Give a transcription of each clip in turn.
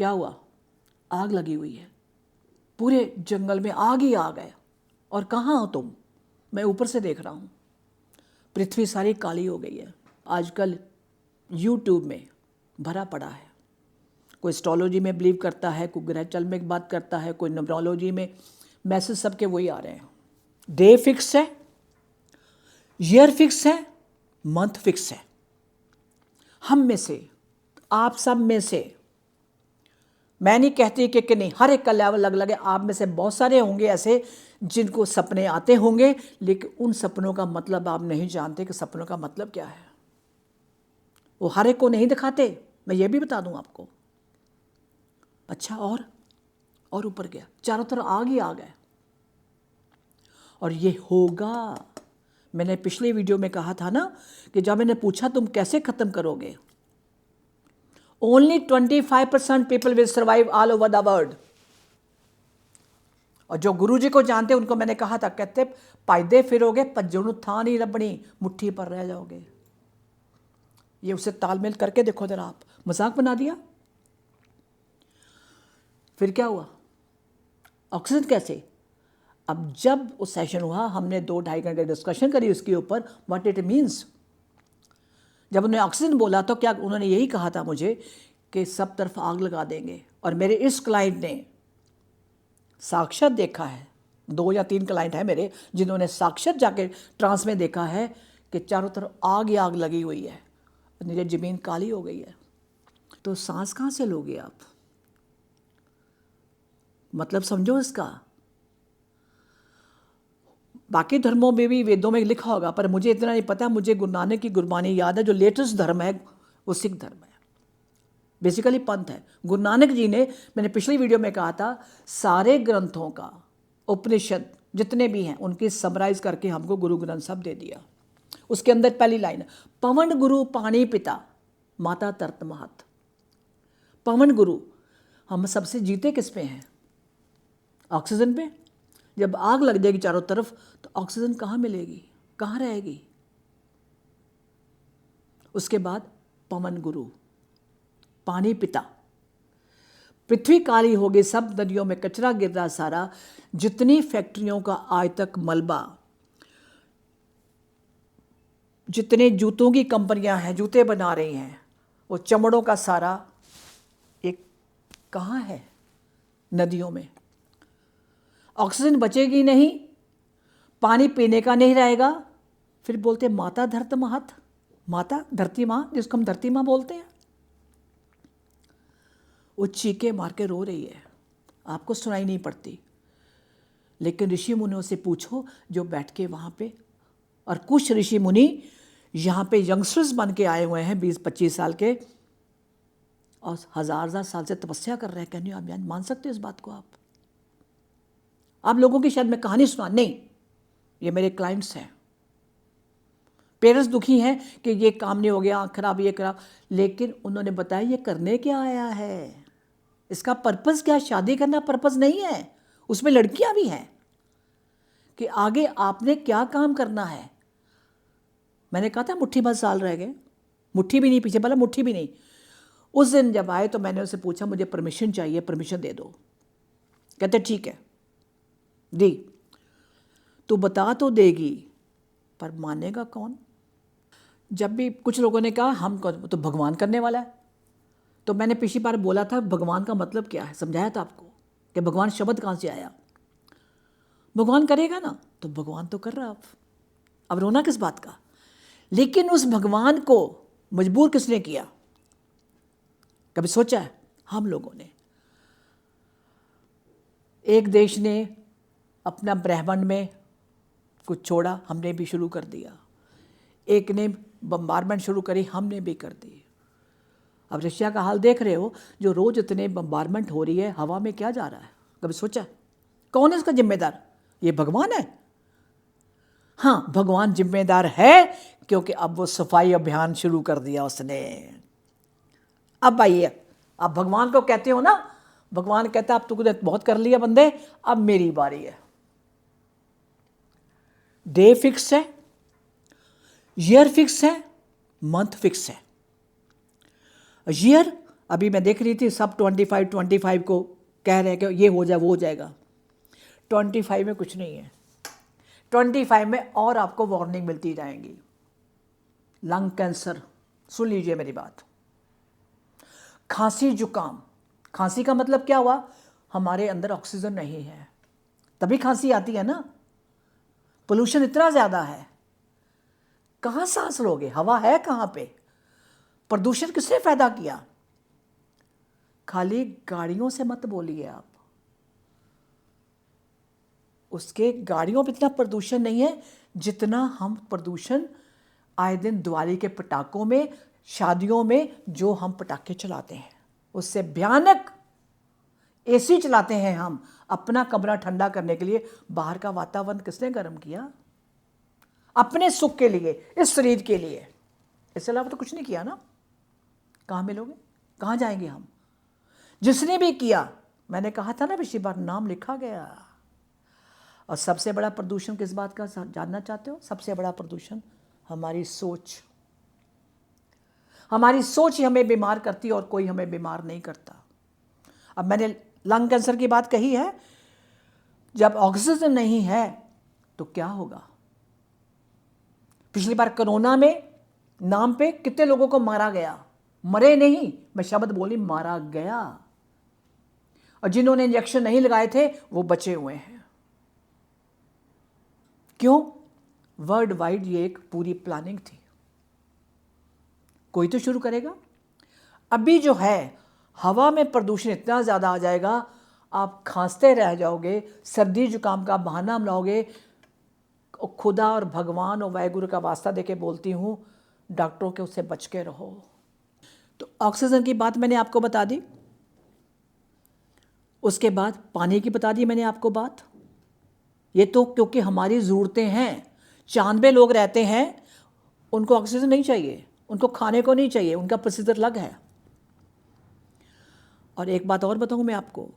क्या हुआ? आग लगी हुई है, पूरे जंगल में आग ही आग है। और कहाँ हो तुम? मैं ऊपर से देख रहा हूँ, पृथ्वी सारी काली हो गई है। आजकल यूट्यूब में भरा पड़ा है, कोई एस्ट्रोलॉजी में बिलीव करता है, कोई ग्रह चल में बात करता है, कोई न्यूमरोलॉजी में। मैसेज सबके वही आ रहे हैं। डे फिक्स है, ईयर फिक्स है, मंथ फिक्स है। हम में से, आप सब में से, मैं नहीं कहती कि नहीं, हर एक का लेवल अलग अलग है। आप में से बहुत सारे होंगे ऐसे जिनको सपने आते होंगे, लेकिन उन सपनों का मतलब आप नहीं जानते कि सपनों का मतलब क्या है। वो हर एक को नहीं दिखाते, मैं ये भी बता दूं आपको। अच्छा, और ऊपर गया, चारों तरफ आग ही आग है। और ये होगा। मैंने पिछले वीडियो में कहा था ना कि जब मैंने पूछा तुम कैसे ख़त्म करोगे, only 25% people will survive all over the world. और जो गुरु जी को जानते उनको मैंने कहा था, कहते पायदे फिरोगे पज्जों था नहीं लबनी, मुट्ठी पर रह जाओगे। ये उसे तालमेल करके देखो जरा आप। मजाक बना दिया। फिर क्या हुआ? ऑक्सीजन कैसे? अब जब वो सेशन हुआ, हमने 2-2.5 घंटे डिस्कशन करी उसके ऊपर, व्हाट इट मीन्स। जब उन्होंने ऑक्सीजन बोला तो क्या उन्होंने यही कहा था मुझे कि सब तरफ आग लगा देंगे। और मेरे इस क्लाइंट ने साक्षात देखा है, 2 या 3 क्लाइंट हैं मेरे जिन्होंने साक्षात जाके ट्रांस में देखा है कि चारों तरफ आग ही आग लगी हुई है, नीचे ज़मीन काली हो गई है। तो सांस कहाँ से लोगे आप? मतलब समझो इसका। बाकी धर्मों में भी वेदों में लिखा होगा, पर मुझे इतना नहीं पता। मुझे गुरु नानक की गुरबानी याद है। जो लेटेस्ट धर्म है वो सिख धर्म है, बेसिकली पंथ है। गुरु नानक जी ने, मैंने पिछली वीडियो में कहा था, सारे ग्रंथों का, उपनिषद जितने भी हैं उनकी समराइज करके हमको गुरु ग्रंथ साहब दे दिया। उसके अंदर पहली लाइन, पवन गुरु पानी पिता माता तरत महत। पवन गुरु, हम सबसे जीते किस पे हैं? ऑक्सीजन पे। जब आग लग जाएगी चारों तरफ तो ऑक्सीजन कहाँ मिलेगी, कहाँ रहेगी? उसके बाद पवन गुरु, पानी पिता, पृथ्वी काली हो गई, सब नदियों में कचरा गिर रहा सारा, जितनी फैक्ट्रियों का आज तक मलबा, जितने जूतों की कंपनियां हैं जूते बना रही हैं, वो चमड़ों का सारा एक कहाँ है? नदियों में। ऑक्सीजन बचेगी नहीं, पानी पीने का नहीं रहेगा। फिर बोलते माता धरत महत, माता धरती माँ, जिसको हम धरती माँ बोलते हैं, वो चीखे मार के रो रही है, आपको सुनाई नहीं पड़ती। लेकिन ऋषि मुनियों से पूछो जो बैठ के वहाँ पे, और कुछ ऋषि मुनि यहाँ पे यंगस्टर्स बन के आए हुए हैं 20-25 साल के, और 1000 साल से तपस्या कर रहे हैं। कहने आप मान सकते हो इस बात को? आप लोगों की शायद मैं कहानी सुना नहीं, ये मेरे क्लाइंट्स हैं। पेरेंट्स दुखी हैं कि ये काम नहीं हो गया, आँख खराब, ये खराब, लेकिन उन्होंने बताया ये करने क्या आया है, इसका पर्पस क्या? शादी करना पर्पस नहीं है, उसमें लड़कियां भी हैं कि आगे आपने क्या काम करना है। मैंने कहा था मुट्ठी भर साल रह गए, मुट्ठी भी नहीं, पीछे बोला मुट्ठी भी नहीं। उस दिन जब आए तो मैंने उससे पूछा मुझे परमिशन चाहिए, परमिशन दे दो। कहते ठीक है, दी। तू बता तो देगी, पर मानेगा कौन? जब भी कुछ लोगों ने कहा हम तो भगवान करने वाला है, तो मैंने पिछली बार बोला था भगवान का मतलब क्या है, समझाया था आपको कि भगवान शब्द कहाँ से आया। भगवान करेगा ना, तो भगवान तो कर रहा आप, अब रोना किस बात का? लेकिन उस भगवान को मजबूर किसने किया? कभी सोचा है? हम लोगों ने। एक देश ने अपना ब्रह्मांड में कुछ छोड़ा, हमने भी शुरू कर दिया। एक ने बम्बारमेंट शुरू करी, हमने भी कर दी। अब रशिया का हाल देख रहे हो, जो रोज इतने बम्बारमेंट हो रही है, हवा में क्या जा रहा है? कभी सोचा कौन है इसका जिम्मेदार? ये भगवान है। हाँ, भगवान जिम्मेदार है, क्योंकि अब वो सफाई अभियान शुरू कर दिया उसने। अब आइए, आप भगवान को कहते हो ना, भगवान कहता अब तुमने बहुत कर लिया बंदे, अब मेरी बारी है। डे फिक्स है, ईयर फिक्स है, मंथ फिक्स है। ईयर अभी मैं देख रही थी सब 25 को कह रहे हैं कि ये हो जाए वो हो जाएगा। 25 में कुछ नहीं है। 25 में और आपको वार्निंग मिलती जाएंगी। लंग कैंसर, सुन लीजिए मेरी बात। खांसी जुकाम, खांसी का मतलब क्या हुआ, हमारे अंदर ऑक्सीजन नहीं है, तभी खांसी आती है ना। पोल्यूशन इतना ज़्यादा है, कहाँ सांस लोगे, हवा है कहाँ पे। प्रदूषण किसने पैदा किया। खाली गाड़ियों से मत बोलिए आप, उसके गाड़ियों में इतना प्रदूषण नहीं है जितना हम प्रदूषण आए दिन दिवाली के पटाखों में, शादियों में जो हम पटाखे चलाते हैं, उससे भयानक। एसी चलाते हैं हम अपना कमरा ठंडा करने के लिए, बाहर का वातावरण किसने गर्म किया, अपने सुख के लिए, इस शरीर के लिए, इसके अलावा तो कुछ नहीं किया ना। कहाँ मिलोगे, कहाँ जाएंगे हम। जिसने भी किया, मैंने कहा था ना पिछली बार, नाम लिखा गया। और सबसे बड़ा प्रदूषण किस बात का जानना चाहते हो। सबसे बड़ा प्रदूषण हमारी सोच। हमारी सोच ही हमें बीमार करती है और कोई हमें बीमार नहीं करता। अब मैंने लंग कैंसर की बात कही है, जब ऑक्सीजन नहीं है तो क्या होगा। पिछली बार कोरोना में नाम पे कितने लोगों को मारा गया, मरे नहीं, मैं शब्द बोली, मारा गया। और जिन्होंने इंजेक्शन नहीं लगाए थे वो बचे हुए हैं। क्यों। वर्ल्ड वाइड ये एक पूरी प्लानिंग थी। कोई तो शुरू करेगा। अभी जो है हवा में प्रदूषण इतना ज़्यादा आ जाएगा, आप खांसते रह जाओगे, सर्दी जुकाम का बहाना लाओगे। खुदा और भगवान और वाहिगुरु का वास्ता देके बोलती हूँ, डॉक्टरों के उससे बच के रहो। तो ऑक्सीजन की बात मैंने आपको बता दी, उसके बाद पानी की बता दी मैंने आपको बात। ये तो क्योंकि हमारी ज़रूरतें हैं। 94 लोग रहते हैं, उनको ऑक्सीजन नहीं चाहिए, उनको खाने को नहीं चाहिए, उनका प्रोसीजर अलग है। और एक बात और बताऊँ मैं आपको,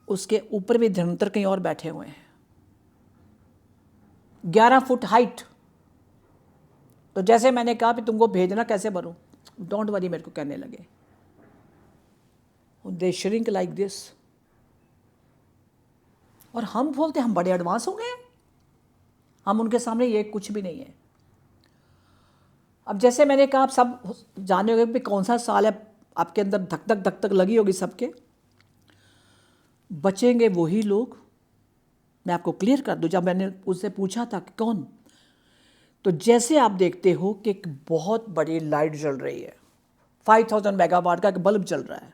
उसके ऊपर भी धर्मतर कहीं और बैठे हुए हैं, 11 फुट हाइट। तो जैसे मैंने कहा कि तुमको भेजना कैसे भरूं, डोंट वरी, मेरे को कहने लगे दे श्रिंक लाइक दिस। और हम बोलते हम बड़े एडवांस हो गए, हम उनके सामने ये कुछ भी नहीं है। अब जैसे मैंने कहा, आप सब जाने होंगे कि कौन सा साल है, आपके अंदर धक धक लगी होगी सबके। बचेंगे वही लोग, मैं आपको क्लियर कर दूं। जब मैंने उससे पूछा था कि कौन, तो जैसे आप देखते हो कि एक बहुत बड़ी लाइट जल रही है, 5000 मेगावाट का एक बल्ब जल रहा है,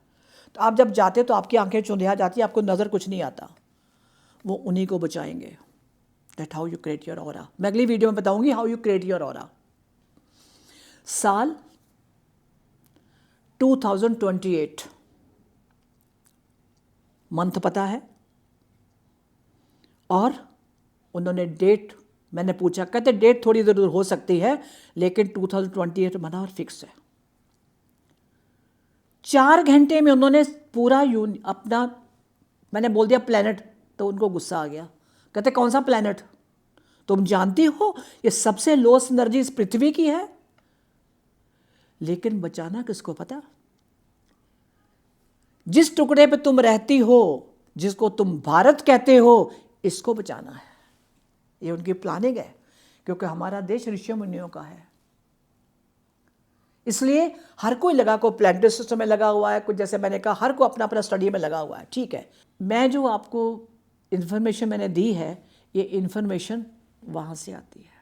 तो आप जब जाते तो आपकी आंखें चुंधिया जाती है, आपको नज़र कुछ नहीं आता। वो उन्हीं को बचाएंगे। That how you create your aura. मैं अगली वीडियो में बताऊंगी how you create your aura. साल 2028 मंथ पता है, और उन्होंने डेट, मैंने पूछा, कहते डेट थोड़ी इधर उधर हो सकती है लेकिन 2028 मना और फिक्स है। 4 घंटे में उन्होंने पूरा अपना, मैंने बोल दिया प्लैनेट, तो उनको गुस्सा आ गया। कहते कौन सा प्लैनेट, तुम जानती हो ये सबसे लोएस्ट एनर्जी इस पृथ्वी की है। लेकिन बचाना किसको पता। जिस टुकड़े पे तुम रहती हो, जिसको तुम भारत कहते हो, इसको बचाना है। ये उनकी प्लानिंग है, क्योंकि हमारा देश ऋषि मुनियों का है। इसलिए हर कोई लगा को प्लानिटरी सिस्टम में लगा हुआ है, कुछ जैसे मैंने कहा हर को अपना अपना स्टडी में लगा हुआ है। ठीक है, मैं जो आपको इन्फॉर्मेशन मैंने दी है, ये इन्फॉर्मेशन वहाँ से आती है।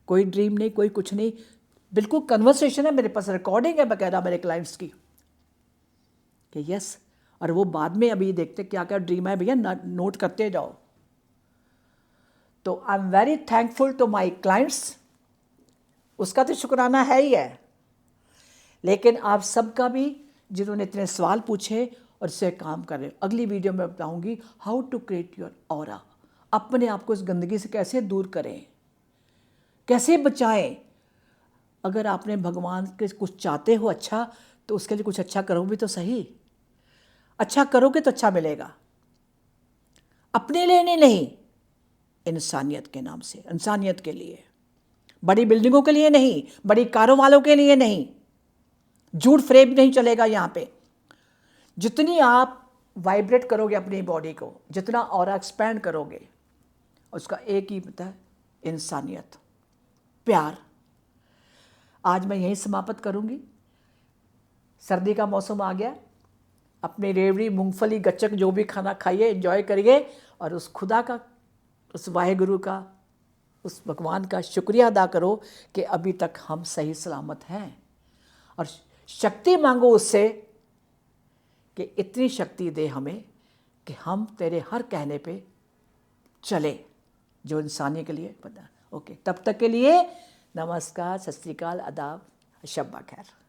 कोई ड्रीम नहीं, कोई कुछ नहीं, बिल्कुल कन्वर्सेशन है। मेरे पास रिकॉर्डिंग है बकायदा मेरे क्लाइंट्स की कि यस। और वो बाद में अभी देखते क्या क्या ड्रीम है भैया, नोट करते जाओ। तो I am very thankful to my clients. उसका तो शुक्राना है ही है, लेकिन आप सबका भी जिन्होंने इतने सवाल पूछे और इससे काम कर रहे हो। अगली वीडियो में बताऊंगी how to create your aura. अपने आप को इस गंदगी से कैसे दूर करें, कैसे बचाएं। अगर आपने भगवान के कुछ चाहते हो अच्छा, तो उसके लिए कुछ अच्छा करो भी तो सही। अच्छा करोगे तो अच्छा मिलेगा, अपने लिए नहीं, इंसानियत के नाम से, इंसानियत के लिए। बड़ी बिल्डिंगों के लिए नहीं, बड़ी कारों वालों के लिए नहीं, झूठ फ्रेब नहीं चलेगा यहाँ पे। जितनी आप वाइब्रेट करोगे अपनी बॉडी को, जितना ऑरा एक्सपैंड करोगे, उसका एक ही पता है, इंसानियत, प्यार। आज मैं यहीं समाप्त करूँगी। सर्दी का मौसम आ गया, अपनी रेवड़ी, मूंगफली, गच्चक जो भी खाना खाइए, एंजॉय करिए, और उस खुदा का, उस वाहेगुरु का, उस भगवान का शुक्रिया अदा करो कि अभी तक हम सही सलामत हैं। और शक्ति मांगो उससे कि इतनी शक्ति दे हमें कि हम तेरे हर कहने पे चले, जो इंसानी के लिए पता। ओके, तब तक के लिए नमस्कार, सत श्री अकाल, आदाब, शब्बा खैर।